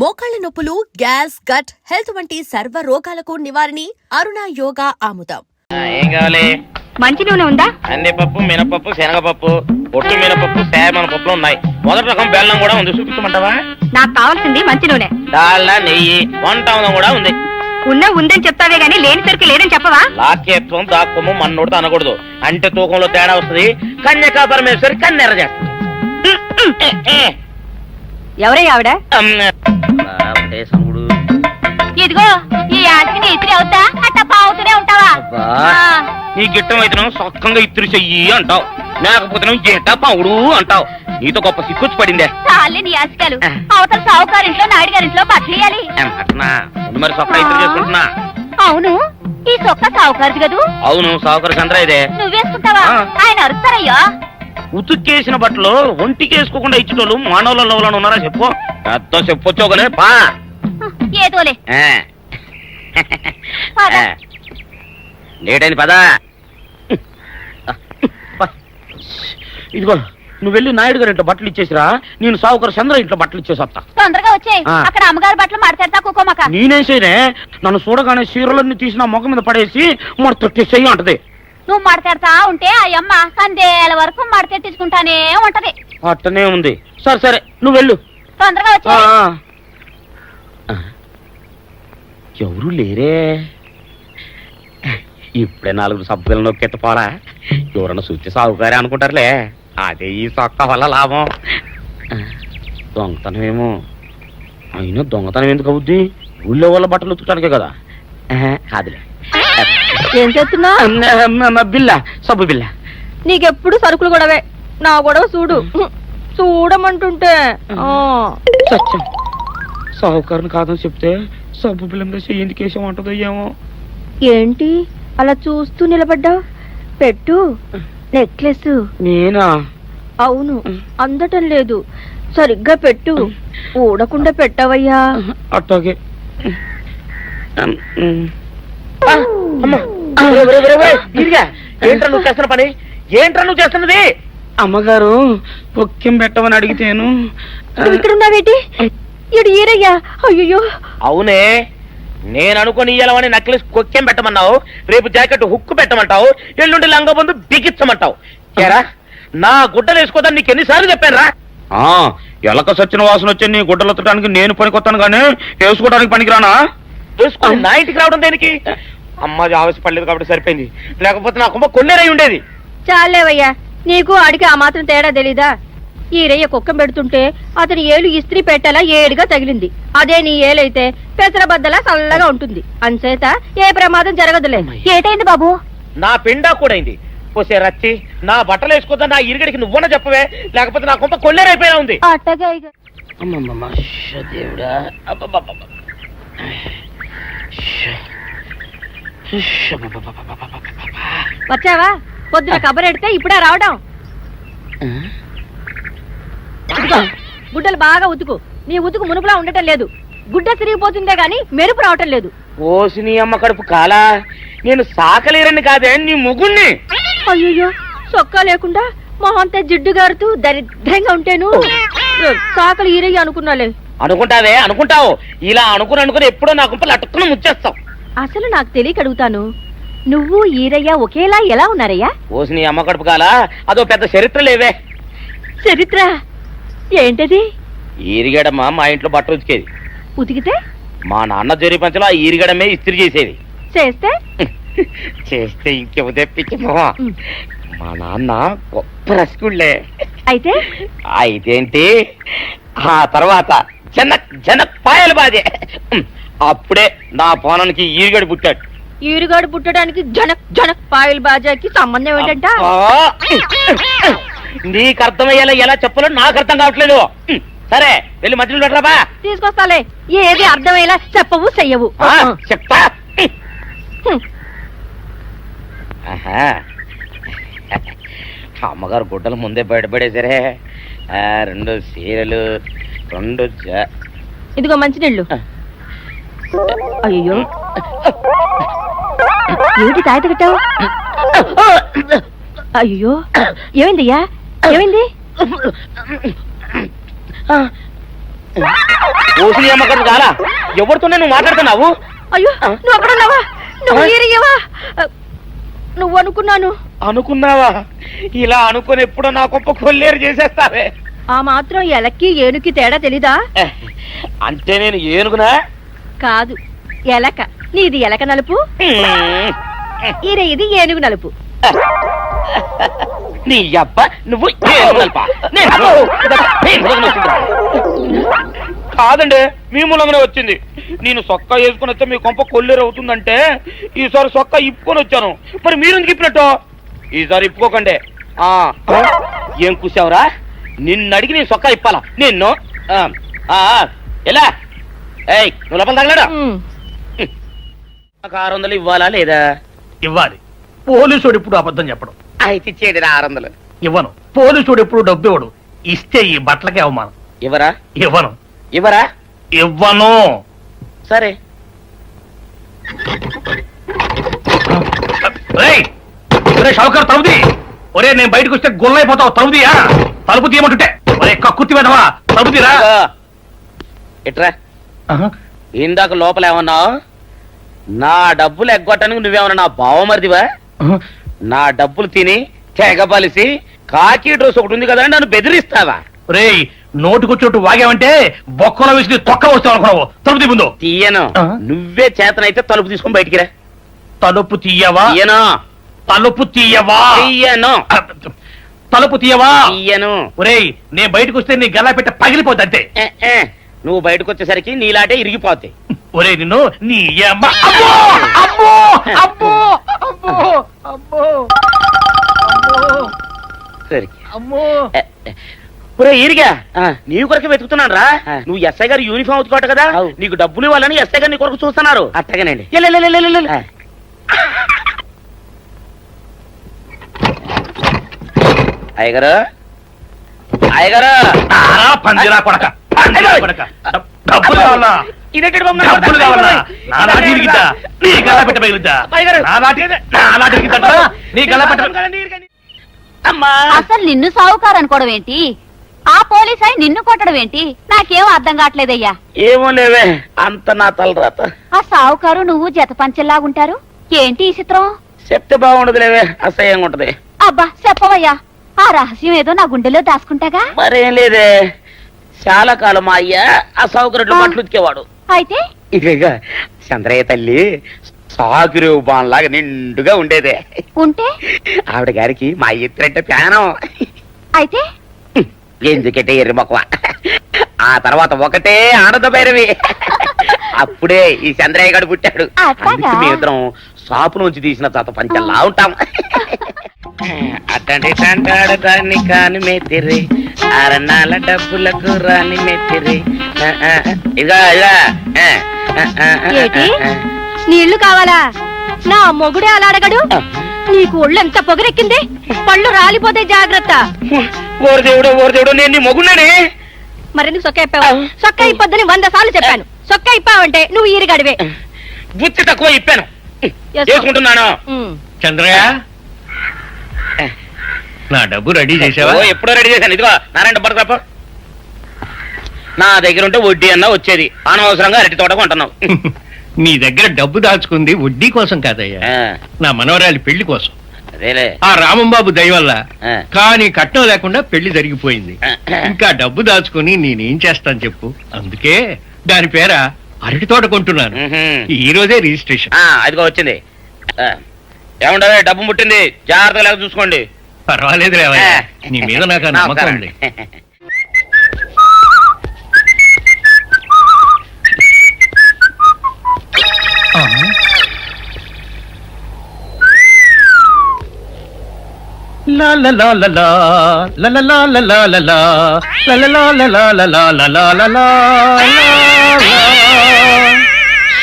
మోకాళ్ల నొప్పులు, gas, gut health వంటి సర్వ రోగాలకు నివారణి అరుణ యోగా ఆముదం. ఏం కావాలి? మంచి నూనె ఉందా? కందిపప్పు, మినపప్పు, శనగపప్పు, పొట్టు మినపప్పు, సేమన పప్పులు ఉన్నాయి. మొదటి రకం బెల్లం కూడా ఉంది, చూపించమంటావా? నాకు కావాల్సింది మంచి నూనె. డాల్డా, నెయ్యి, వంట కూడా ఉంది. ఉందని చెప్తావే గానీ లేని సరికి లేదని చెప్పవా? లాక్యత్వం, దాక్కుము మన్నోడితో అనకూడదు. అంటే తూకంలో తేడా వస్తుంది. కన్యకా పరమేశ్వరి కన్నెర చేస్తుంది. ఎవరే ఆవిడ? సనుగుడు. ఇదిగో ఈ ఆటకి నీ ఇస్త్రీ అవుతా అట్ట పావుతూనే ఉంటావా? నీ గిట్టం అయితే సొక్కంగా ఇత్తురు చెయ్యి అంటావు, లేకపోతే గిట్ట పావుడు అంటావు. నీతో గొప్ప సిక్కుచ్చి పడిందే. చాలే నీ ఆశకాలు. అవతల సావుకారింట్లో నాయుడు గారింట్లో బట్టలేయాలి. మరి సొక్క ఇత్తురు చేసుకుంటున్నా. అవును, ఈ సొక్క సావుకారిది కదూ? అవును, సావుకారు చంద్ర ఇదే. నువ్వేసుకుంటావా? ఆయన అరుస్తారయ్యా. ఉతుక్కేసిన బట్టలు ఒంటికేసుకోకుండా ఇచ్చేటోళ్ళు మానవులలో ఉన్నారా చెప్పు? ఎంతో చెప్పొచ్చోగలే పా. ఏదోలే లేటైంది పదా. ఇదిగో నువ్వు వెళ్ళి నాయుడు గారి ఇంట్లో బట్టలు ఇచ్చేసిరా, నేను సావుకారు చంద్ర ఇంట్లో బట్టలు ఇచ్చేసి వస్తా. తొందరగా వచ్చే. అక్కడ అమ్మగారు బట్టలు మాడతాడతా కుకోమక. నేనేం చేయనే, నన్ను చూడగానే చీరలన్నీ తీసి నా ముఖం మీద పడేసి మడతెట్టేసేయి అంటది. నువ్వు మాడతాడతా ఉంటే ఆ అమ్మ సందేల వరకు మాడతెట్టించుకుంటానే ఉంటది. అట్టనే ఉంది. సరే సరే నువ్వు వెళ్ళు. తొందరగా వచ్చే. ఎవరు లేరే, ఇప్పుడే 4 సబ్బులు నొక్కెత్తపోరా. ఎవరన్నా చూస్తే సాగుకారే అనుకుంటారులే. అదే ఈ సొక్క వల్ల లాభం. దొంగతనమేమో. అయినా దొంగతనం ఎందుకు అవుద్ది? ఊళ్ళో వాళ్ళ బట్టలు ఉతుకడానికే కదా. కాదులే. ఏం చేస్తున్నా? బిల్ల, సబ్బు బిల్ల. నీకెప్పుడు సరుకులు గొడవే. నా గొడవ చూడు. చూడమంటుంటే సత్యం, సాహుకారుని కాదని చెప్తే సబ్బు బిల్ల మీద ఎందుకేసం అంటదో ఏమో. ఏంటి అలా చూస్తూ నిలబడ్డా? పెట్టు నెక్లెస్. నేనా? అవును, అందటం లేదు. సరిగ్గా పెట్టు. ఊడకుండా పెట్టవయ్యా. అట్టాగే. ఏంట్రా నువ్వు చేస్తున్న పని? ఏంట్రా నువ్వు చేస్తున్నది? అమ్మగారు పొక్కెం పెట్టమని అడిగితేను. ఇక్కడ ఉన్నావేటి? ఇడు ఈరయ్యా. అయ్యో. అవునే, నేను అనుకుని ఇయ్యాలని నక్లెస్ కొక్కెం పెట్టమన్నావు, రేపు జాకెట్ హుక్కు పెట్టమంటావు, ఎల్లుండి లంగబందు బిగించమంటావు. ఏరా, నా గుడ్డలు వేసుకోదని నీకు ఎన్నిసార్లు చెప్పానురా? ఎలక సచ్చిన వాసన వచ్చి నీ గుడ్డలు ఎత్తడానికి నేను పనికొత్తాను కానీ వేసుకోవడానికి పనికిరానా? వేసుకుని నా ఇంటికి రావడం దేనికి? అమ్మాది ఆవేశపడలేదు కాబట్టి సరిపోయింది, లేకపోతే నా కుమ్మ కొన్నేరై ఉండేది. చాలేవయ్యా, నీకు అడిగి ఆ మాత్రం తేడా తెలీదా? ఈ రయ్య కుక్కం పెడుతుంటే అతని ఏలు ఇస్త్రీ పెట్టేలా ఏడుగా తగిలింది. అదే నీ ఏలైతే పెసరబద్దలా చల్లగా ఉంటుంది. అంచేత ఏ ప్రమాదం జరగదులే. ఏటైంది బాబు? నా పిండా కూడా అయింది. పోసే రచ్చి, నా బట్టలు వేసుకోద్దా నా ఇరుగడికి నువ్వన చెప్పవే, లేకపోతే నా కొంప కొల్లేరైపోయినా ఉంది. వచ్చావా? పొద్దున కబరెడితే ఇప్పుడే రావడం. గుడ్డలు బాగా ఉతుకు. నీ ఉతుకు మునుపులా ఉండటం లేదు. గుడ్డ తిరిగిపోతుందే గాని మెరుపు రావటం లేదు. ఓసి నీ అమ్మ కడుపు కాలా, నేను సాకలేరని కాదే నీ ముగ్గుణ్ణి. అయ్యో, సొక్కా లేకుండా మొహంతా జిడ్డు గారుతూ దరిద్రంగా ఉంటేను సాకలు ఈరయ్య అనుకున్నాలే. అనుకుంటావే, అనుకుంటావు. ఇలా అనుకుని ఎప్పుడో నా గుంపలు అటుక్కుని ముచ్చేస్తావు. అసలు నాకు తెలియక అడుగుతాను, నువ్వు ఈరయ్య ఒకేలా ఎలా ఉన్నారయ్యా? ఓసి నీ అమ్మ కడుపు కాలా, అదో పెద్ద చరిత్ర లేవే. చరిత్ర ఏంటది? ఈరిగడమ్మ మా ఇంట్లో బట్ట ఉతికేది. ఉతికితే మా నాన్న జరి పంచలో ఆ ఈరిగడమే ఇస్త్రీ చేసేది. చేస్తే చేస్తే ఇంకేమో తెప్పించమో. మా నాన్న గొప్ప రసికుళ్ళే. అయితే అయితేంటి, ఆ తర్వాత జనక్ పాయలు బాధే. అప్పుడే నా పోనానికి ఈరిగడు పుట్టాడు. ఈరుగాడు పుట్టడానికి జనక్ పాయల్ బాజాకి సంబంధం ఏంటంట? నీకు అర్థమయ్యేలా ఎలా చెప్పాలో నాకు అర్థం కావట్లేదు. సరే వెళ్ళి మధ్యలో పెట్టరాబా. తీసుకొస్తాలే. ఏది అర్థమయ్యేలా చెప్పవు చెయ్యవు. చెప్తా. అమ్మగారు గుడ్డలు ముందే బయటపడేసరే. 2 చీరలు, 2 ఇదిగో మంచినీళ్ళు. అయ్యో, ఏంటి తాయిత కట్టావు? అయ్యో, ఏమైందయ్యా? ఏమైంది? ఓసిలి అమ్మకం చాలా ఎవరితోనే నువ్వు మాట్లాడుతున్నావు? అయ్యో నువ్వు అక్కడున్నావా? నువ్వు ఈరయ్యవా? నువ్వు అనుకున్నాను. అనుకున్నావా? ఇలా అనుకుని ఎప్పుడో నా గొప్ప కొల్లేరు చేసేస్తావే. ఆ మాత్రం ఎలక్కి ఏనుకి తేడా తెలీదా? అంటే నేను ఏనుగునా? కాదు, ఎలక. నీది ఎలక నలుపు, ఇది ఏనుగు నలుపు. నీ అబ్బ నువ్వు ఏనుగు నలుపా? కాదండి, మీ మూలంగానే వచ్చింది. నేను సొక్కా వేసుకుని వస్తే మీ కొంప కొల్లేరు అవుతుందంటే ఈసారి సొక్కా ఇప్పుకొని వచ్చాను. మరి మీరు ఎందుకు ఇప్పినట్టు? ఈసారి ఇప్పుకోకండి. ఏం కూసావురా? నిన్ను అడిగి నేను సొక్కా ఇప్పాలా? నిన్ను ఎలా? ఏయ్, నువ్వు లోపల తగలడా? 600 ఇవ్వాలా లేదా? ఇవ్వాలి. పోలీసుడు ఎప్పుడు అబద్ధం చెప్పడం. అయితే ఇచ్చేయండి 600. ఇవ్వను. పోలీసుడు ఎప్పుడు డబ్బు ఇవ్వడు. ఇస్తే ఈ బట్టలకే అవమానం. ఇవ్వరా? ఇవ్వను. ఇవ్వరా? ఇవ్వను. సరే. షౌకర్ తలుపుది. ఒరే, నేను బయటకు వస్తే గొల్లైపోతావు. తలుపుదియా? తలుపు తీయమంటుంటే ఒరే కక్కుర్తి వెధవా, తలుపుదిరా. ఎట్రా? ఇందాక లోపల ఏమన్నావు? నా డబ్బులు ఎగ్గొట్టడానికి నువ్వేమన్నా నా బావమరిదివా? నా డబ్బులు తిని తెగబలిసి కాకి డ్రెస్ ఒకటి ఉంది కదా నన్ను బెదిరిస్తావా? రే, నోటుకొచ్చినట్టు వాగావంటే బొక్కలో వేసి తొక్క వస్తావు అనుకున్నావు. తలుపు తీ ముందు. తీయను. నువ్వే చేతనైతే తలుపు తీసుకొని బయటికి రా. తలుపు తీయవా? తీయను. తలుపు తీయవా? తీయను. తలుపు తీయవా? తీయను. ఒరేయ్, నేను బయటకు వస్తే నీ గల్లా పెట్ట పగిలిపోద్ది అంతే. నువ్వు బయటకు వచ్చేసరికి నీలాటే ఇరిగిపోతాయి. ఒరే, నిన్ను నీ అమ్మ. అబ్బో అబ్బో అబ్బో అబ్బో అబ్బో సరే అమ్మో. ఒరే ఈరిగా, నీ కొరకు వెతుకుతున్నాను రా. నువ్వు ఎస్ఐ గారు యూనిఫామ్ అవుతుకోట కదా, నీకు డబ్బులు ఇవ్వాలని ఎస్ఐ గారు నీ కొరకు చూస్తున్నారు. అట్టగానండి. అయ్యగారు, అయ్యగారు, పందిరా కొడక, డబ్బులు కావాలా? డబ్బులు కావాలా? నా నాటి ఇరిగిద్దా? నీ గల్లా పెట్ట పగిలిద్దా? నా నాటి ఇరిగిద్దా? నీ గల్లా పెట్ట. అసలు నిన్ను సావుకారు అనుకోవడం ఏంటి? ఆ పోలీస్ అయి నిన్ను కొట్టడం ఏంటి? నాకేం అర్థం కావట్లేదయ్యా. ఏమో లేవే, అంత నా తలరాత. ఆ సావుకారు నువ్వు జత పంచెల్లాగుంటారు ఏంటి ఈ చిత్రం? చెప్తే బాగుండదు లేవే, అసహ్యంగా ఉంటది. అబ్బా చెప్పవయ్యా, ఆ రహస్యం ఏదో నా గుండెలో దాచుకుంటాగా. మరేం లేదే, చాలా కాలం మా అయ్య అసౌకర్యం బట్టలు ఉతికేవాడు. అయితే ఇక చంద్రయ్య తల్లి సాగురేవు బాన్లాగా నిండుగా ఉండేదే. ఉంటే ఆవిడ గారికి మా ఎత్తురంటే ప్యానం. అయితే ఎందుకంటే ఎర్రి మొక్కవ. ఆ తర్వాత ఒకటే ఆనంద భైరవి. అప్పుడే ఈ చంద్రయ్య గారు పుట్టాడు. అందుకే మీ ఇద్దరం షాపు నుంచి తీసిన తాత పంచల్లా ఉంటాం. అట్టండి తంటాడు దాన్ని కాని మెత్తిరి, అరణాల డబ్బులకు రాని మెత్తిరి. ఇదిగా ఏటి? నీళ్లు కావాలా? నా మొగుడే అలా అడగడు. నీకు ఒళ్ళు ఎంత పొగరెక్కింది? పళ్ళు రాలిపోతే జాగ్రత్త. ఓరు దేవుడు, నేను నీ మొగున్నానే. మరెందుకు సొక్క ఇప్పావు? సొక్క ఇప్పొద్దని 100 సార్లు చెప్పాను. సొక్క ఇప్పావంటే నువ్వు ఈరిగడివే. బుద్ధి తక్కువ ఇప్పాను, చేసుకుంటున్నాను. చంద్రయ్య, నా డబ్బు రెడీ చేసావా? ఎప్పుడో రెడీ చేశాను. ఇదిగో నారాయణ డబ్బు తప్ప నా దగ్గర ఉంటే వడ్డీ అన్నా వచ్చేది. అనవసరంగా అరటి తోట కొంటున్నావు. నీ దగ్గర డబ్బు దాచుకుంది వడ్డీ కోసం కాదయ్యా, నా మనవరాలి పెళ్లి కోసం. అదేలే. ఆ రామంబాబు దయ వల్ల కానీ కట్నం లేకుండా పెళ్లి జరిగిపోయింది. ఇంకా డబ్బు దాచుకుని నేనేం చేస్తాను చెప్పు. అందుకే దాని పేర అరటి తోట కొంటున్నాను. ఈ రోజే రిజిస్ట్రేషన్. అదిగో వచ్చింది. ఏముండవే, డబ్బు ముట్టింది, జాగ్రత్తగా లేక చూసుకోండి. పర్వాలేదు రేవయ్య, నీ మీద నాకు ఆ నమ్మకం ఉంది.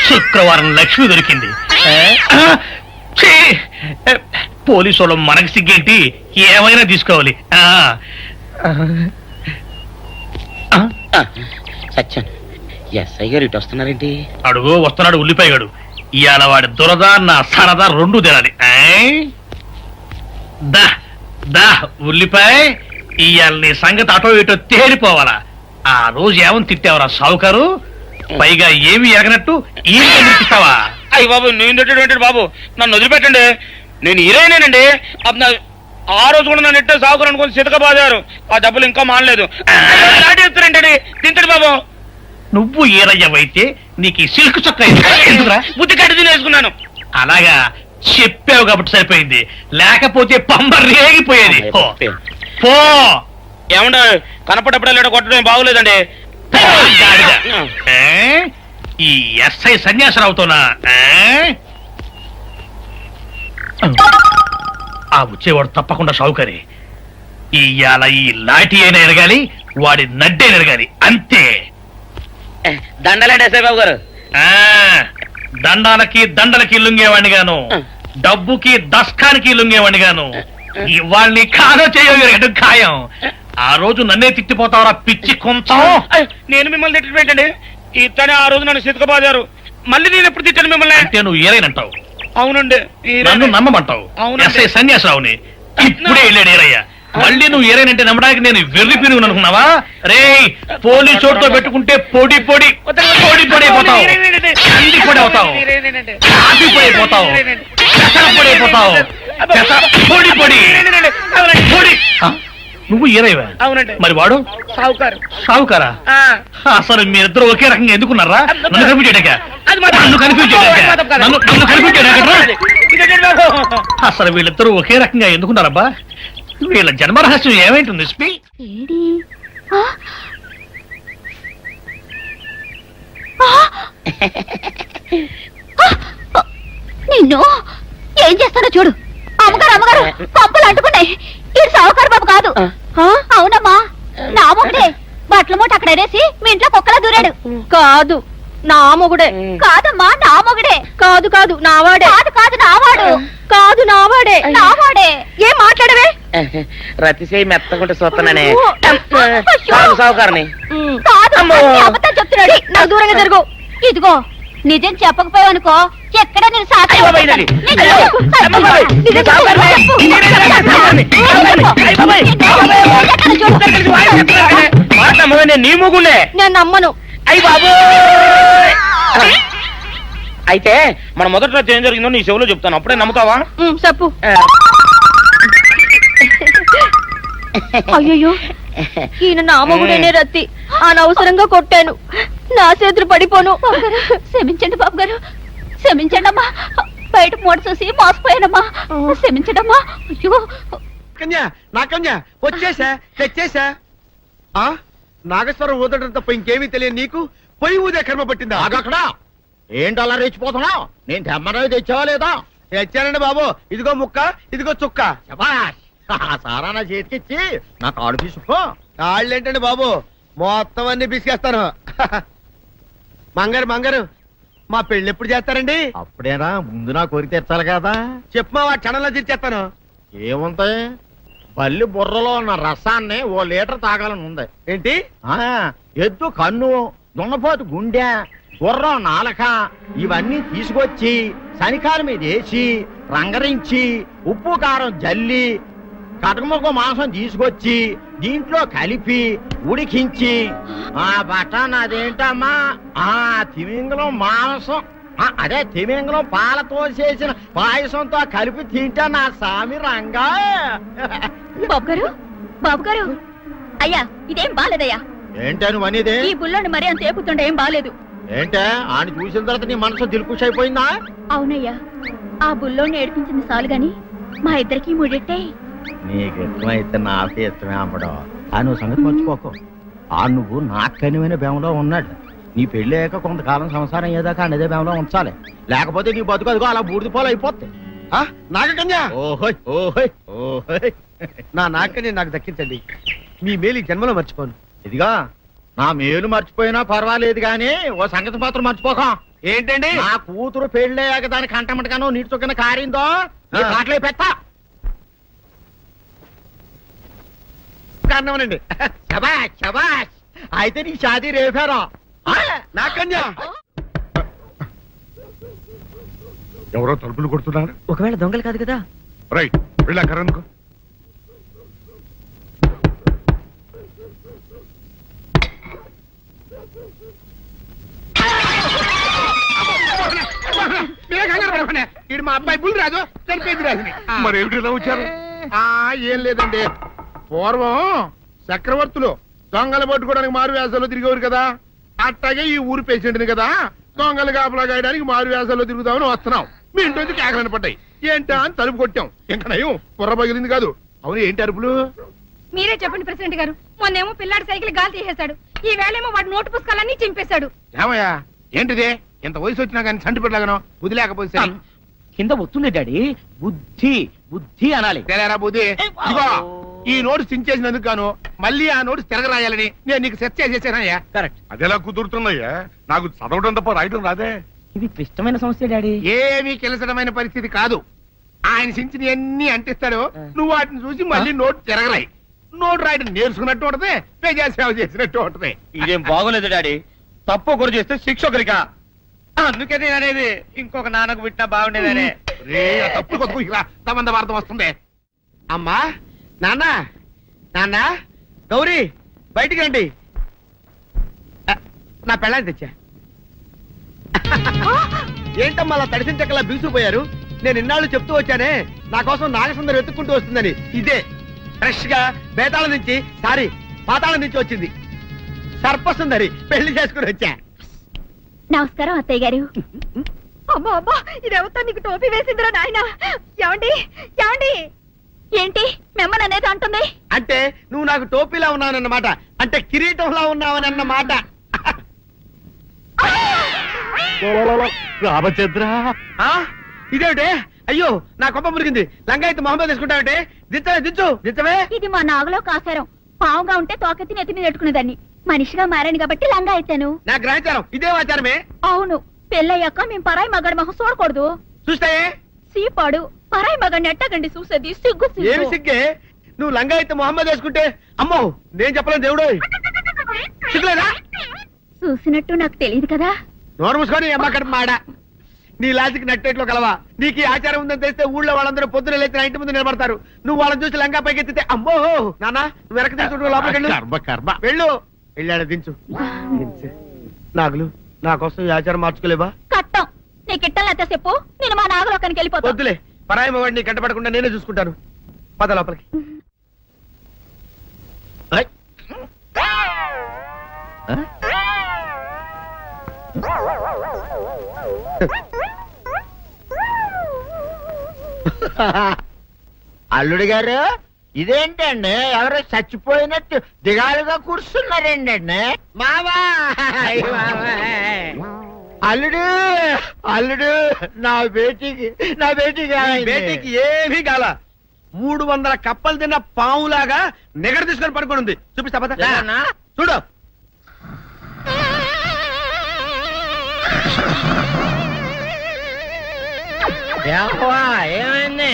శుక్రవారం లక్ష్మి దొరికింది. పోలీసు వాళ్ళు మనకి సిగ్గేంటి, ఏమైనా తీసుకోవాలి. సత్యం, ఎస్ఐ గారు ఇటు వస్తున్నారేంటి? అడుగు వస్తున్నాడు ఉల్లిపాయగాడు. ఇవాళ వాడి దురద నా సరదా రెండు తినాలి. దా దా ఉల్లిపాయ, ఇవాళ నీ సంగతి అటో ఇటో తేలిపోవాలా. ఆ రోజు ఏమని తిట్టావరా సావుకారు? పైగా ఏమి ఎరగనట్టు ఈ తిట్టావా? అయ్యి బాబు నేను తిట్టేటువంటి బాబు, నన్ను వదిలిపెట్టండి. నేను హీరోయినేనండి. ఆ రోజు కూడా నన్ను ఎట్టే సాగుకుని అనుకుని సితకబాదారు. ఆ డబ్బులు ఇంకా మానలేదు. చెప్తారంటండి. తింటండి బాబు. నువ్వు ఏరయ్యవైతే నీకు ఈ సిల్క్ చొక్క ఎందుకురా? బుద్ధి కట్టి తినేసుకున్నాను. అలాగా చెప్పావు కాబట్టి సరిపోయింది, లేకపోతే పంబ రేగిపోయేది. పో. ఏమంటే కనపడప్పుడే లేట కొట్టడం బాగోలేదండి. గాడిద. ఈ ఎస్ఐ సన్యాసరావుతోనా? ఆ వచ్చేవాడు తప్పకుండా షావుకరి. ఇవాళ ఈ లాఠీ అయినా ఎరగాలి, వాడి నడ్డే ఎరగాలి, అంతే. దండలండి ఎస్ఐ బాబు గారు. దండాలకి దండలకి లొంగేవాడిని గాను, డబ్బుకి దస్కానికి లొంగేవాడిని గాను. ఇవాళ్ళని కాదో చేయడం ఖాయం. ఆ రోజు నన్నే తిట్టిపోతావరా పిచ్చి కొంచెం. నేను మిమ్మల్ని తిట్టి పెట్టండి. ఇతనే ఆ రోజు నన్ను సితకబాదారు. మళ్ళీ నేను ఎప్పుడు తిట్టాను మిమ్మల్ని? అంటే నువ్వు ఏరైనంటావు, అవునండి. నన్ను నమ్మమంటావు. ఎస్ఐ సన్యాసరావుని ఇప్పుడే వెళ్ళాడు ఏరయ్య. మళ్ళీ నువ్వు ఏరైనంటే నమ్మడానికి నేను వెర్రి పిరుగు అనుకున్నావా? రే, పోలీసు చోటుతో పెట్టుకుంటే పొడి పొడి పొడి పొడి అయిపోతావు, కంది పొడి అవుతావు, కాఫీ పొడి అయిపోతావు, పెసర పొడి అయిపోతావు, పొడి పొడి పొడి. నువ్వు ఏరైవా? అవునండి. మరి వాడు సావుకారు. సావుకారా? అసలు మీరిద్దరు ఒకే రకంగా ఎందుకున్నారా? నన్ను కనిపించాక అసలు వీళ్ళిద్దరూ ఒకే రకంగా ఎందుకున్నారబ్బా? వీళ్ళ జన్మరహస్యం ఏమైంటుంది? ఏడి? నిన్ను ఏం చేస్తానో చూడు. అమ్మగారు అమ్మగారు, పంపులు అంటుకున్నాయి. ఇది సావుకారు బాబు కాదు. అవునమ్మా, నా మొగుడే. బట్టల మూట అక్కడ ఎరేసి మీ ఇంట్లో కుక్కలా దూరాడు. కాదు, నా మొగుడే. కాదమ్మా, నా మొగుడే. కాదు కాదు, నావాడే. కాదు కాదు, నావాడు. కాదు, నావాడే. నావాడే. ఏం మాట్లాడవే? రతిసేయి మెత్తకుంటే చూస్తున్నానే. అయ్యో. సావుకారని. కాదు, అమ్మో. అన్ని అబద్ధాలు చెప్తున్నాడు. నాకు దూరంగా జరుగు. ఇదిగో, నిజం చెప్పకపోయావనుకో ఎక్కడ నేను సాక్షి అయ్య బాబాయ్, చెప్తాను. ఇది. నిజం అయ్యో. చెప్పు. అమ్మ బాబాయ్, నిజం చెప్పు. సావుకారని. చెప్పు. ఇది నిజం చెప్పు. చెప్పు. అయ్య బాబాయ్. ఎక్కడ చూడు. నేను నీ ముగుండే. నేను నమ్మను. అయ్యి బాబు. అయితే మన మొదటి రోజు ఏం జరిగిందో నీ చెవులో చెప్తాను, అప్పుడే నమ్ముతావా? చెప్పు. అయ్యో, ఈయన నా మొగుడేనే రత్తి. అనవసరంగా కొట్టాను. నా చేతులు పడిపోను. క్షమించండి బాబు గారు, క్షమించండి అమ్మా. బయట మూడ చూసి మోసపోయానమ్మా. క్షమించండి అమ్మా. అయ్యో, కన్యా, నా కన్యా వచ్చేసా, తెచ్చేసా. నాగేశ్వరం ఊదడం తప్ప ఇంకేమీ తెలియదు నీకు. పొయ్యి ఊదే కర్మ పట్టిందా? అక్కడ ఏంటి అలా రెచ్చిపోతున్నావు? నేను తెమ్మనవి తెచ్చావా లేదా? తెచ్చానండి బాబు. ఇదిగో ముక్క, ఇదిగో చుక్క. శభాష్. ఆ సారా నా చేతికిచ్చి నా కాడు తీసుకో. కాళ్ళేంటండి బాబు, మొత్తం అన్ని బిసికేస్తాను. మంగారు మంగారు, మా పెళ్ళి ఎప్పుడు చేస్తారండి? అప్పుడేనా, ముందు నా కోరిక తెచ్చాలి కదా. చెప్పు మా క్షణంలో తీర్చేస్తాను. ఏముంటాయి, బల్లి బుర్రలో ఉన్న రసాన్ని ఓ లీటర్ తాగాలని ఉంది. ఏంటి? ఎద్దు కన్ను, దున్నపోతు గుండె, గుర్రం నాలక ఇవన్నీ తీసుకొచ్చి శనికాల మీద వేసి రంగరించి ఉప్పు కారం జల్లి కటకముక్క మాంసం తీసుకొచ్చి దీంట్లో కలిపి ఉడికించి ఆ బటన్ అదేంటమ్మా, తిమింగలం మాంసం, అదే తిమింగలం పాలతో చేసిన పాయసంతో కలిపి తింటా నా సామి రంగా. బాబు గారు, బాబు గారు. అయ్యా, ఇదేం బాలేదయ్యా. ఏంటా నువ్వు అనేది? ఈ బుల్లోని మరీ అంత ఏపుతుండే ఏం బాలేదు. ఏంటే ఆయన చూసిన తర్వాత నీ మనసు దిల్కుష్ అయిపోయిందా? అవునయ్యా, ఆ బుల్లోని ఏడిపించింది చాలు గాని మా ఇద్దరికి ముడిట్టే. నీకు ఇష్టమైతే నాకే ఇష్టమే అమ్మడం. ఆ నువ్వు సంగతి మర్చిపోకు. ఆ నువ్వు నాకు కనివైన బేమలో ఉన్నాడు. నీ పెళ్లి అయ్యాక కొంతకాలం సంసారం ఏదాకా అదే బేమలో ఉంచాలి, లేకపోతే నీ బతుకు అదిగో అలా బూడిద పోలు అయిపోతాయి. నాగకన్యా, ఓహోయ్ ఓహోయ్ ఓహోయ్. నా నాగకన్య నాకు దక్కించండి. మీ మేలు ఈ జన్మలో మర్చిపోను. ఇదిగా నా మేలు మర్చిపోయినా పర్వాలేదు గాని ఓ సంగతి మాత్రం మర్చిపోక. ఏంటండి? నా కూతురు పెళ్ళయ్యాక దాని కంటమటగానో నీటి చొక్కన కారిందో కాట్లే పెట్టా. కారణమనండి. శబాష్ శబాష్. అయితే నీ షాదీ రేపారా? నాకన్యా, ఎవరో తలుపులు కొడుతున్నారు. ఒకవేళ దొంగలు కాదు కదా? రైట్, వెళ్ళా కరణ్కు. ఇడు మా అబ్బాయి బుల్ రాజు చనిపోయింది రాజుని మరి ఏమిటి ఇలా వచ్చారు? ఏం లేదండి పూర్వం చక్రవర్తులు దొంగలు పట్టుకోవడానికి మారు వేసాల్లో తిరిగేవారు కదా, అట్టాగే ఈ ఊరు పేషెంట్ని కదా దొంగలు కాపలా గాయడానికి మారు వేసాల్లో తిరుగుదామని వస్తున్నాం. మీ ఇంటి నుంచి కేకలని పడ్డాయి. ఏంటా అని తలుపు కొట్టాం. ఇంకా నయం బుర్ర పగిలింది కాదు. అవును ఏంటి అరుపులు? మీరే చెప్పండి ప్రెసిడెంట్ గారు. మొన్నేమో పిల్లాడి సైకిల్ గాలి తీసేశాడు, ఈ వేళేమో వాడి నోటు పుస్తకాలన్నీ చింపేశాడు. ఏమయ్యా ఏంటిదే? ఇంత వయసు వచ్చినా కానీ సంటి పెట్టలాగను వదిలేకపోతే సరే. కింద వస్తుంది డాడీ. బుద్ధి బుద్ధి అనాలి. తెలేరా బుద్ధి. ఇదిగో ఈ నోటు చించేసినందుకు గాను మళ్ళీ ఆ నోటు తిరగరాయాలని నేను నీకు సెట్ చేసేసానయ్యా. కరెక్ట్. అదెలా కుదురుతున్నాయ్యా? నాకు చదవడం తప్ప రాయడం రాదే. ఇది క్లిష్టమైన సమస్య డాడీ. ఏమీ కిలసడమైన పరిస్థితి కాదు. ఆయన చించిన ఎన్ని అంటిస్తాడో నువ్వు వాటిని చూసి మళ్ళీ నోటు తిరగరాయి. నోటు రాయడం నేర్చుకున్నట్టు ఉంటది, ప్రజాసేవ చేసినట్టు ఉంటది. ఇదేం బాగోలేదు డాడీ. తప్పు ఒకరు చేస్తే శిక్ష ఒకరికా. అందుకే నేను అనేది ఇంకొక నాన్నకు పుట్టినా బాగుండేదనే. రే ఆ తప్పుడు కొత్త ఇలా సంబంధ వార్త వస్తుంది. అమ్మా నాన్న నాన్న గౌరీ బయటికి రండి. నా పెళ్ళాన్ని తెచ్చా. ఏంటమ్మా అలా తడిసిన చెక్కలా బిగుసిపోయారు? నేను ఇన్నాళ్ళు చెప్తూ వచ్చానే నా కోసం నాగసుందరం వెతుక్కుంటూ వస్తుందని. ఇదే ఫ్రెష్ గా బేతాళం నుంచి పాతాళం నుంచి వచ్చింది. సర్పసుందరి పెళ్లి చేసుకుని వచ్చా. నమస్కారం అత్తయ్య గారు. అమ్మా అమ్మా, ఇదేవతో నీకు టోపీ వేసిందిరా నాయన. ఏమండి ఏమండి? ఏంటి మిమ్మల్ని అనేది అంటుంది? అంటే నువ్వు నాకు టోపీలా ఉన్నావనన్నమాట, అంటే కిరీటంలా ఉన్నావనన్నమాట. రామచంద్ర ఇదేమిటే? అయ్యో నా కొప్ప మురిగింది. లంగాయత్ మొహమ్మద్ తీసుకుంటావంటే దించవే దించవే. ఇది మా నాగులో కాసారం. పావుగా ఉంటే తోకెత్తి నెత్తి మీద పెట్టుకునేదాన్ని. మనిషిగా మారాను కాబట్టి లంగా అయితాను. నా గ్రహచారం ఇదే ఆచారమే. అవును, పెళ్ళయ్యాక మేము పరాయి మగాడి మొహం చూడకూడదు. చూస్తాయే సీపాడు పరాయి మగాడిని ఎట్టగండి చూసేది. సిగ్గు ఏమి సిగ్గే? నువ్వు లంగాయత్ మొహమ్మద్ వేసుకుంటే అమ్మో నేను చెప్పలేను దేవుడు. సిగ్గులేదా? చూసినట్టు నాకు తెలియదు కదా. నోరు మూసుకొని అమ్మ కడుపు మాడ. నీ లాజిక్ నట్టేట్లో కలవా? నీకు ఈ ఆచారం ఉందని తెలిస్తే ఊళ్ళో వాళ్ళందరూ పొద్దున లేచి నా ఇంటి ముందు నిలబడతారు. నువ్వు వాళ్ళని చూసి లంగా పైకి ఎత్తితే అమ్మో నాన్న నువ్వు వెనక తీసుకుంటూ లోపలికి కర్మ కర్మ. వెళ్ళు. వెళ్ళాడు దించు. నాగులు నా కోసం ఈ ఆచారం మార్చుకోలేవా? కట్టం నీకు ఇట్టలేత చెప్పు, నేను మా నాగలోకానికి వెళ్ళిపోతా. వద్దులే, పరాయి వాడిని కంటపడకుండా నేనే చూసుకుంటాను. పద లోపలికి. ఐ. అల్లుడు గారు ఇదేంటండి ఎవరో చచ్చిపోయినట్టు దిగాలుగా కూర్చున్నారేంటండి? మావా అల్లుడు అల్లుడు నా బేటీకి బేటీకి ఏమీ కాల. 300 కప్పలు తిన్న పావులాగా నిగడ తీసుకొని పడుకొని ఉంది. చూపిస్తా పద. ఏమన్నా? చూడు. ఏమైంది?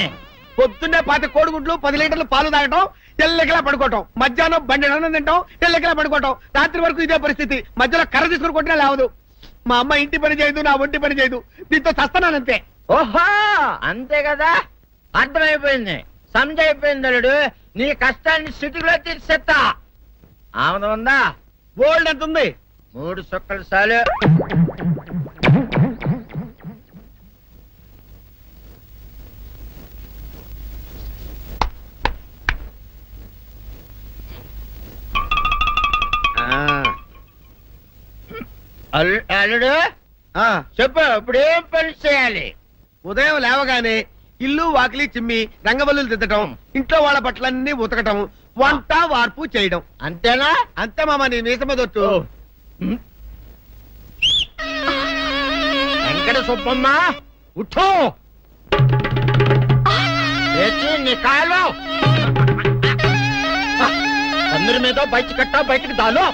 పొద్దున్నే 10 కోడిగుడ్లు 10 లీటర్లు పాలు తాగటం, తెల్లకిలా పడుకోవటం. మధ్యాహ్నం బండి అన్నం తింటాం, తెల్లకిలా పడుకోవటం. రాత్రి వరకు ఇదే పరిస్థితి. మధ్యలో కర్ర తీసుకుని కొట్టినా లేవదు. మా అమ్మ ఇంటి పని చేయదు, నా ఒంటి పని చేయదు. దీంతో చస్తున్నానంతే. ఓహో అంతే కదా, అర్థమైపోయింది, సమజైపోయింది. అల్లుడు నీ కష్టాన్ని సిటీలో తీర్చేస్తా. ఆమె ఉందా? గోల్డ్ ఎంత ఉంది? 3 సుక్కలు చాలు. అల్లుడు చెప్పు, ఇప్పుడు ఏం పని చేయాలి? ఉదయం లేవగానే ఇల్లు వాకిలి చిమ్మి రంగవల్లులు దిద్దటం, ఇంట్లో వాళ్ళ బట్టలన్నీ ఉతకటం, వంట వార్పు చేయడం. అంతేనా? అంతే మామ, నీ మీసమదొట్టు. వెంకట సుబ్బమ్మ ఉఠో, లేచి నీ కాలు అందరి మీద బయట కట్ట, బయటికి దాలో.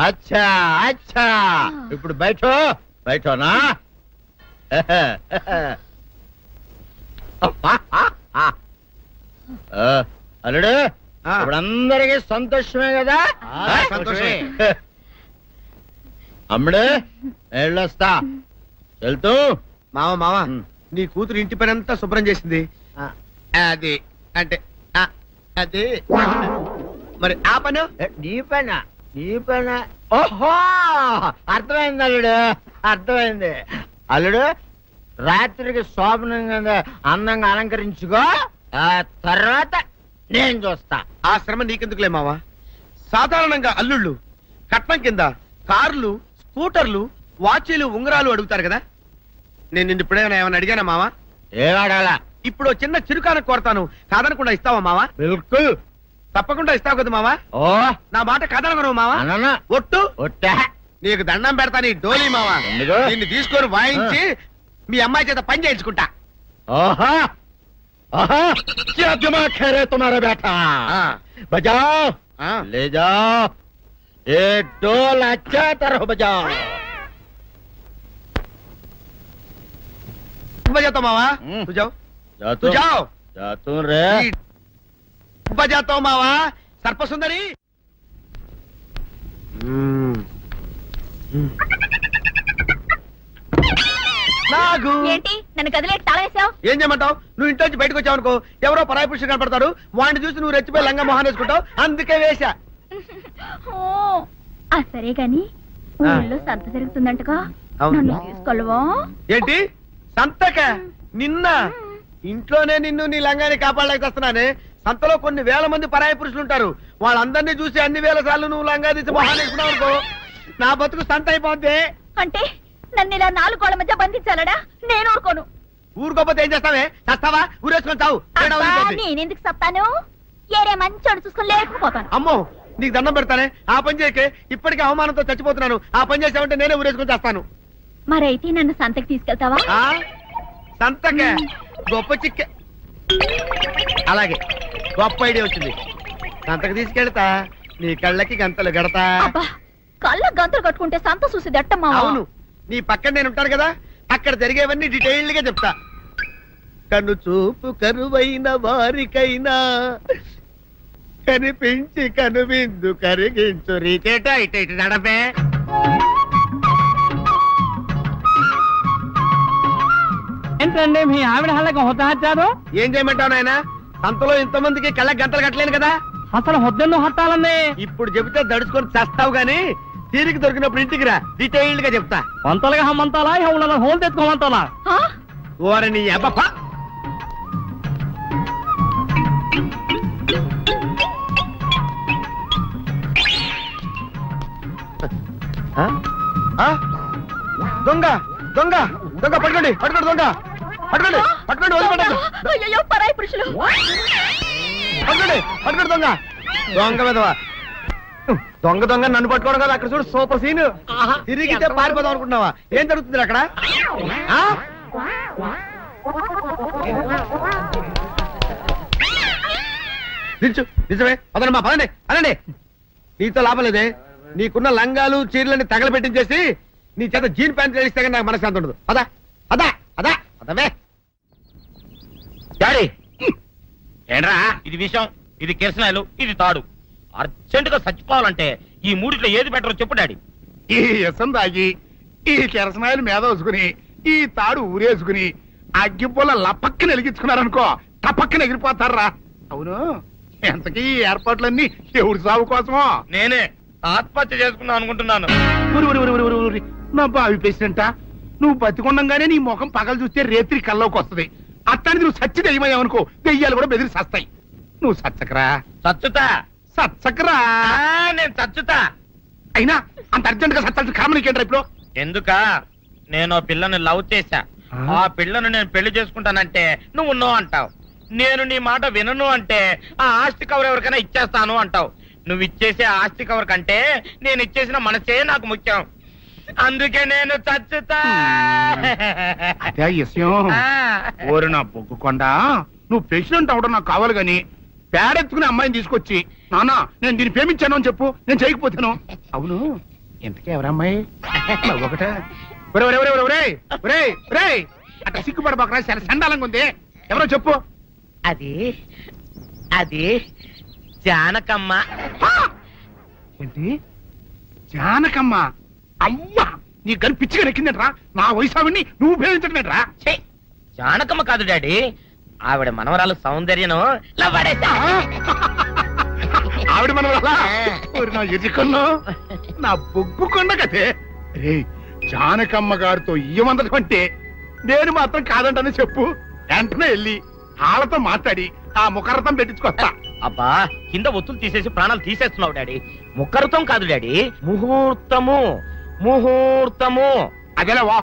అచ్చా అచ్చా, ఇప్పుడు బయటనా? అల్లుడు ఇప్పుడు అందరికి సంతోషమే కదా? సంతోషమే. అమ్ముడు వెళ్ళొస్తా. వెళ్తూ మామ నీ కూతురు ఇంటి పని అంతా శుభ్రం చేసింది. అది అంటే అది మరి ఆ పను నీ పైన ఓహో అర్థమైంది అల్లుడు, అర్థమైంది. అల్లుడు రాత్రికి శోభనంగా అందంగా అలంకరించుకో, ఆ తర్వాత నేను చూస్తా. ఆ శ్రమ నీకెందుకులే మావా. సాధారణంగా అల్లుళ్ళు కట్నం కింద కార్లు, స్కూటర్లు, వాచీలు, ఉంగరాలు అడుగుతారు కదా. నేను నిన్ను ఇప్పుడేమైనా ఏమైనా అడిగానా మావా? ఏం అడగాల? ఇప్పుడు చిన్న చిరుకాన కోరతాను, కాదనకుండా ఇస్తావా మావా? బిల్కుల్ తప్పకుండా ఇస్తావు కదా మావా. ఓ నా మాట కాదనగను మావా. అన్న ఒట్టు ఒట్టా నీకు దండం పెడతా నీ డోలీ మావా. ఎందుకు? నిన్ను తీసుకొని వాయించి మీ అమ్మాయి చేత పని చేయించుకుంటా. ओहा ओहा क्या दिमाग है रे तुम्हारा बेटा? बजाओ ले जाओ, ये डोल अच्छा तरह बजाओ. बजाता मावा तू जाओ तू जाओ जातू रे बजाता मावा सर्प सुंदरी. నాగు ఏంటి నన్ను గదిలేకి తాళం వేసావు? ఏం చేయమంటావు? నువ్వు ఇంట్లో నుంచి బయటకు వచ్చావు అనుకో, ఎవరో పరాయి పురుషుడు కనపడతాడు, వాడిని చూసి నువ్వు రెచ్చిపోయి లంగా మొహాన్ వేసుకుంటావు, అందుకే వేశా. సరే గాని ఊళ్ళో సంత జరుగుతుందంటగా, అవును. నన్ను తీసుకెళ్ళవా? ఏంటి సంతక? నిన్న ఇంట్లోనే నిన్ను నీ లంగాన్ని కాపాడలేకొస్తున్నానే. సంతలో కొన్ని వేల మంది పరాయి పురుషులు ఉంటారు, వాళ్ళందరినీ చూసి అన్ని వేల సార్లు నువ్వు లంగా తీసి మొహాన్ వేసుకున్నావు అనుకో, నా బతుకు సంత అయిపోద్ది. అంటే నన్ను ఇలా 4 గోళ్ల మధ్య బంధించాలడా? నేను ఊరుకోను. ఊరుకోపోతే ఏం చేస్తావే? చస్తావా? ఊరేసుకొని చావు. నేనెందుకు చెప్తాను? ఏరే మంచోడు చూసుకుని లేకపోతాను. అమ్మో నీకు దండం పెడతానే, ఆ పని చేయకే. ఇప్పటికే అవమానంతో చచ్చిపోతున్నాను, ఆ పని చేసావంటే నేనే ఊరేసుకొని చేస్తాను. మరైతే నన్ను సంతకి తీసుకెళ్తావా? ఆ సంతకే గొప్ప చిక్కే. అలాగే గొప్ప ఐడియా వచ్చింది. సంతకు తీసుకెళ్తా, నీ కళ్ళకి గంతలు గడతా. అబ్బా, కళ్ళ గంతులు కట్టుకుంటే సంత చూసి దట్టమ్మా. అవును, నీ పక్కన నేను ఉంటాను కదా, అక్కడ జరిగేవన్నీ డీటెయిల్డ్ గా చెప్తా. కను చూపు కరువైన వారికైనా కనిపించి కనువిందు కరిగించు రీకేట ఇటు ఇటు నడపే. ఏంటండి మీ ఆవిడ హళ్ళకి హొత్తహచ్చారు? ఏం చేయమంటావు నాయన? సంతలో ఇంతమందికి కళ్ళకి గంటలు కట్టలేను కదా. అసలు హొద్దెన్ను హత్తాలండి. ఇప్పుడు చెబితే దడుచుకొని చస్తావు గాని, తీరికి దొరికినప్పుడు ఇంటికి రా, డీటెయిల్డ్ గా చెప్తా. వంతలుగా హమ్మంతాలా ఇవ్వాల హోల్ తెచ్చుకోమంతాలా? ఓరని అబ్బప్ప. దొంగ దొంగ దొంగ పట్టుకోండి పట్టుకోండి దొంగ పట్టుకోండి పట్టుకోండి వదిలిపెట్టండి. అయ్యో పరాయి పురుషులు. పట్టుకోండి పట్టుకోండి దొంగ దొంగ విధవా. దొంగ దొంగ నన్ను పట్టుకోవడం కదా, అక్కడ చూడు సూపర్ సీన్. తిరిగితే పారిపోదాం అనుకుంటున్నావా? ఏం జరుగుతుంది అక్కడ? నిజమే పదండి పదండి అనండి. నీతో లాభం లేదే, నీకున్న లంగాలు చీరలని తగలబెట్టించేసి నీ చేత జీన్ ప్యాంట్ వేస్తే కానీ నాకు మనశ్శాంతి ఉండదు. అదా అదా అదా అదవే డాడీ ఏంట్రా ఇది విషయం, ఇది కిరసనాయలు, ఇది తాడు. అర్జెంట్ గా చచ్చిపోవాలంటే ఈ మూడిట్లో ఏది బెటరో చెప్పు డాడీ. ఈ ఎసం తాగి, ఈ కెరసనాయలు మీద వేసుకుని, ఈ తాడు ఊరేసుకుని, అగ్గిపూల లపక్కన వెలిగించుకున్నారనుకో, టపక్కన ఎగిరిపోతారా. అవును, ఎంతకీ ఈ ఏర్పాట్లన్నీ ఎవరి సాగు కోసమో? నేనే ఆత్మహత్య చేసుకుందాం అనుకుంటున్నాను. ఉరి ఉరి ఉరి ఉరి ఉరి ఉరి. నా బావి పేసినంట, నువ్వు బతికొండంగానే నీ ముఖం పగలు చూస్తే రేత్రి కల్లోకి వస్తుంది. అత్తానికి నువ్వు సచ్చి దెయ్యమయ్యావనుకో, దెయ్యాలు కూడా బెదిరి సస్తాయి. నువ్వు సచ్చకరా చచ్చుతా సచ్చకరా. నేను చచ్చుతా. అయినా అంత అర్జెంట్ గా సత్తాల్సిన కారణం నీకేంట్రా ఇప్పుడు? ఎందుక నేను ఓ పిల్లని లవ్ చేశా, ఆ పిల్లను నేను పెళ్లి చేసుకుంటానంటే నువ్వు నో అంటావు. నేను నీ మాట వినను అంటే ఆ ఆస్తి కవర్ ఎవరికైనా ఇచ్చేస్తాను అంటావు. నువ్వు ఇచ్చేసే ఆస్తి కవర్ కంటే నేను ఇచ్చేసిన మనసే నాకు ముఖ్యం. అందుకే నేను చచ్చుతా. అదే విషయం. ఓరి నా బొగ్గుకొండ, నువ్వు ప్రెసిడెంట్ అవడం నాకు కావాలి గాని, పేడెత్తుకునే అమ్మాయిని తీసుకొచ్చి నానా నేను దీన్ని ప్రేమించాను అని చెప్పు, నేను చేయకపోతాను. అవును, ఇంతకీ ఎవరమ్మాయి? ఒకటే అట్లా సిగ్గుపడబాకరా, చాలా సండాలంగా ఉంది. ఎవరో చెప్పు. అది అది జానకమ్మ. ఏంటి జానకమ్మ? అమ్మా నీ గని పిచ్చిగా నెక్కిందంట్రా. నా వయసావిని నువ్వు భేదించడమేట్రా? ఛీ, జానకమ్మ కాదు డాడీ, ఆవిడ మనవరాలు సౌందర్యను లవ్వాడేశా. ఆవిడ మన వల్ల నా ఎదుకున్నా నా బొగ్గు కొండ కదే. రే జానకమ్మ గారితో ఇయ్యమందడం అంటే నేను మాత్రం కాదంటని చెప్పు. వెంటనే వెళ్ళి వాళ్ళతో మాట్లాడి ఆ ముఖరథం పెట్టించుకొస్తా. అబ్బా, కింద ఒత్తులు తీసేసి ప్రాణాలు తీసేస్తున్నావు డాడీ. ముఖరుతం కాదు డాడీ, ముహూర్తము. ముహూర్తము. అదేలా